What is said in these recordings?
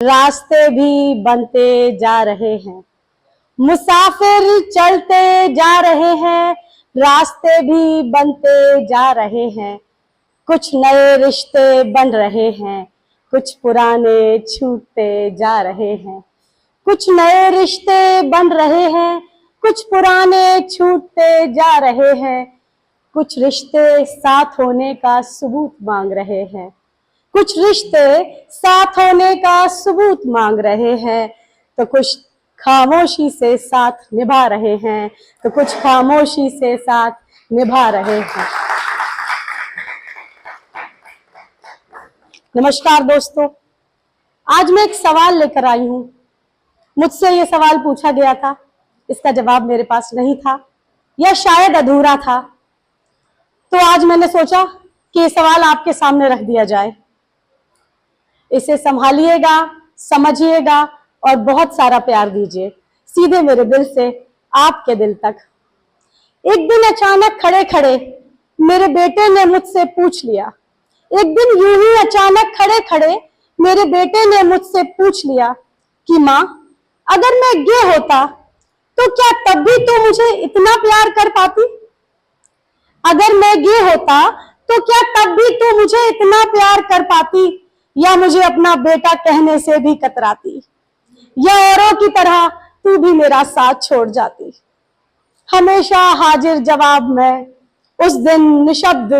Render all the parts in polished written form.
रास्ते भी बनते जा रहे हैं, मुसाफिर चलते जा रहे हैं, रास्ते भी बनते जा रहे हैं। कुछ नए रिश्ते बन रहे हैं, कुछ पुराने छूटते जा रहे हैं। कुछ नए रिश्ते बन रहे हैं, कुछ पुराने छूटते जा रहे हैं। कुछ रिश्ते साथ होने का सबूत मांग रहे हैं, कुछ रिश्ते साथ होने का सबूत मांग रहे हैं। तो कुछ खामोशी से साथ निभा रहे हैं, तो कुछ खामोशी से साथ निभा रहे हैं। नमस्कार दोस्तों, आज मैं एक सवाल लेकर आई हूं। मुझसे ये सवाल पूछा गया था, इसका जवाब मेरे पास नहीं था या शायद अधूरा था। तो आज मैंने सोचा कि ये सवाल आपके सामने रख दिया जाए। इसे संभालिएगा, समझिएगा और बहुत सारा प्यार दीजिए, सीधे मेरे दिल से आपके दिल तक। एक दिन अचानक खड़े खड़े मेरे बेटे ने मुझसे पूछ लिया, एक दिन यूं ही अचानक खड़े खड़े मेरे बेटे ने मुझसे पूछ लिया कि माँ, अगर मैं गे होता तो क्या तब भी तू मुझे इतना प्यार कर पाती? अगर मैं गे होता तो क्या तब भी तू मुझे इतना प्यार कर पाती, या मुझे अपना बेटा कहने से भी कतराती, या औरों की तरह तू भी मेरा साथ छोड़ जाती? हमेशा हाजिर जवाब में उस दिन निशब्द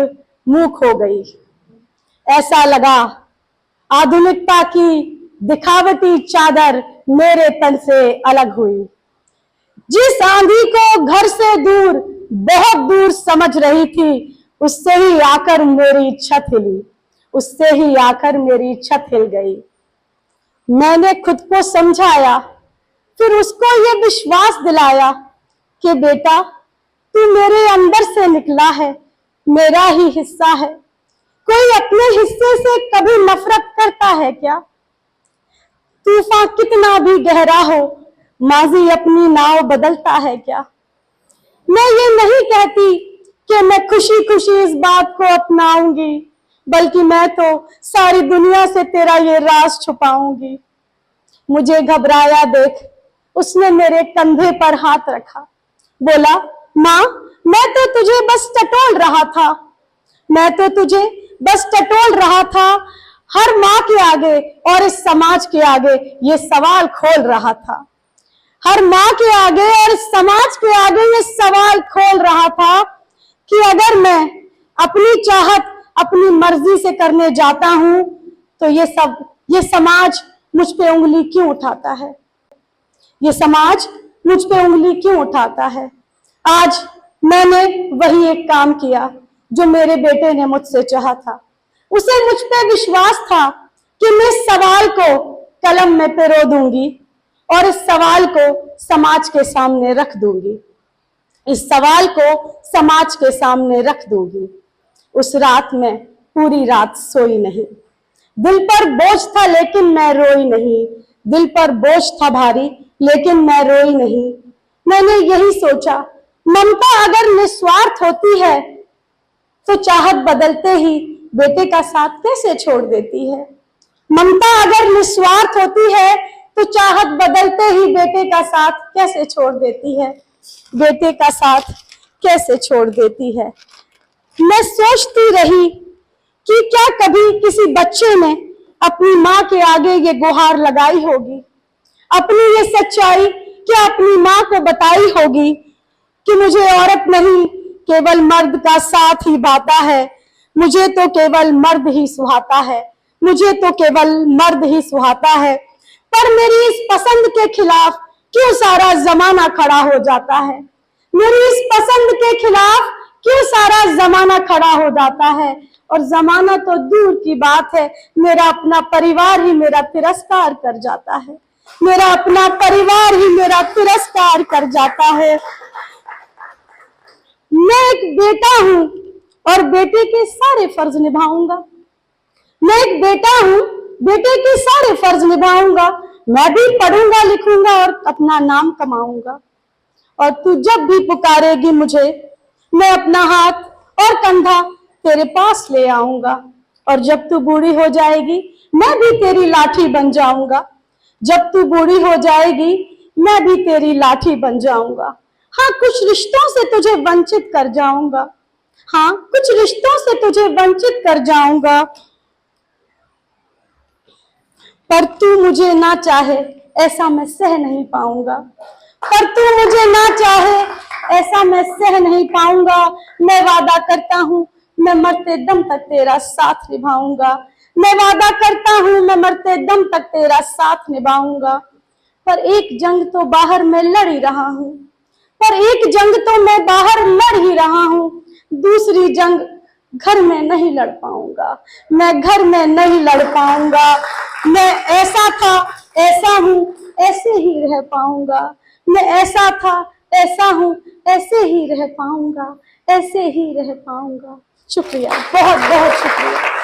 मूक हो गई। ऐसा लगा आधुनिकता की दिखावटी चादर मेरे तन से अलग हुई। जिस आंधी को घर से दूर, बहुत दूर समझ रही थी, उससे ही आकर मेरी छत हिली, उससे ही आकर मेरी छत हिल गई। मैंने खुद को समझाया, फिर उसको ये विश्वास दिलाया कि बेटा, तू मेरे अंदर से निकला है, मेरा ही हिस्सा है। कोई अपने हिस्से से कभी नफरत करता है क्या? तूफान कितना भी गहरा हो, माजी अपनी नाव बदलता है क्या? मैं ये नहीं कहती कि मैं खुशी खुशी इस बात को अपनाऊंगी, बल्कि मैं तो सारी दुनिया से तेरा ये राज छुपाऊंगी। मुझे घबराया देख उसने मेरे कंधे पर हाथ रखा, बोला, माँ, मैं तो तुझे बस टटोल रहा था, मैं तो तुझे बस टटोल रहा था। हर माँ के आगे और इस समाज के आगे ये सवाल खोल रहा था, हर माँ के आगे और इस समाज के आगे ये सवाल खोल रहा था कि अगर मैं अपनी चाहत अपनी मर्जी से करने जाता हूं तो ये समाज मुझ पे उंगली क्यों उठाता है? ये समाज मुझ पे उंगली क्यों उठाता है? आज मैंने वही एक काम किया जो मेरे बेटे ने मुझसे चाहा था। उसे मुझ पे विश्वास था कि मैं इस सवाल को कलम में पिरो दूंगी और इस सवाल को समाज के सामने रख दूंगी, इस सवाल को समाज के सामने रख दूंगी। उस रात में पूरी रात सोई नहीं, दिल पर बोझ था लेकिन मैं रोई नहीं, दिल पर बोझ था भारी लेकिन मैं रोई नहीं। मैंने यही सोचा, ममता अगर निस्वार्थ होती है तो चाहत बदलते ही बेटे का साथ कैसे छोड़ देती है? ममता अगर निस्वार्थ होती है तो चाहत बदलते ही बेटे का साथ कैसे छोड़ देती है? बेटे का साथ कैसे छोड़ देती है? मैं सोचती रही कि क्या कभी किसी बच्चे ने अपनी माँ के आगे ये गुहार लगाई होगी, अपनी ये सच्चाई क्या अपनी माँ को बताई होगी कि मुझे औरत नहीं केवल मर्द का साथ ही भाता है, मुझे तो केवल मर्द ही सुहाता है, मुझे तो केवल मर्द ही सुहाता है। पर मेरी इस पसंद के खिलाफ क्यों सारा जमाना खड़ा हो जाता है? मेरी इस पसंद के खिलाफ क्यों सारा जमाना खड़ा हो जाता है? और जमाना तो दूर की बात है, मेरा अपना परिवार ही मेरा तिरस्कार कर जाता है, मेरा अपना परिवार ही मेरा तिरस्कार कर जाता है। मैं एक बेटा हूं और बेटे के सारे फर्ज निभाऊंगा, मैं एक बेटा हूं, बेटे के सारे फर्ज निभाऊंगा। मैं भी पढ़ूंगा लिखूंगा और अपना नाम कमाऊंगा, और तू जब भी पुकारेगी मुझे, मैं अपना हाथ और कंधा तेरे पास ले आऊंगा, और जब तू बूढ़ी हो जाएगी मैं भी तेरी लाठी बन जाऊंगा, जब तू बूढ़ी हो जाएगी मैं भी तेरी लाठी बन जाऊंगा। हाँ, कुछ रिश्तों से तुझे वंचित कर जाऊंगा। हाँ, कुछ रिश्तों से तुझे वंचित कर जाऊंगा, पर तू मुझे ना चाहे ऐसा मैं सह नहीं पाऊंगा। पर तू मुझे ना चाहे ऐसा मैं सह नहीं पाऊंगा। मैं वादा करता हूँ मैं मरते दम तक तेरा साथ निभाऊंगा। मैं वादा करता हूँ मैं मरते दम तक तेरा साथ निभाऊंगा। पर एक जंग तो बाहर मैं लड़ ही रहा हूँ, पर एक जंग तो मैं बाहर लड़ ही रहा हूँ। दूसरी जंग घर में नहीं लड़ पाऊंगा, मैं घर में नहीं लड़ पाऊंगा। मैं ऐसा था ऐसा हूँ ऐसे ही रह पाऊंगा। मैं ऐसा था ऐसा हूँ ऐसे ही रह पाऊंगा, ऐसे ही रह पाऊंगा। शुक्रिया, बहुत बहुत शुक्रिया।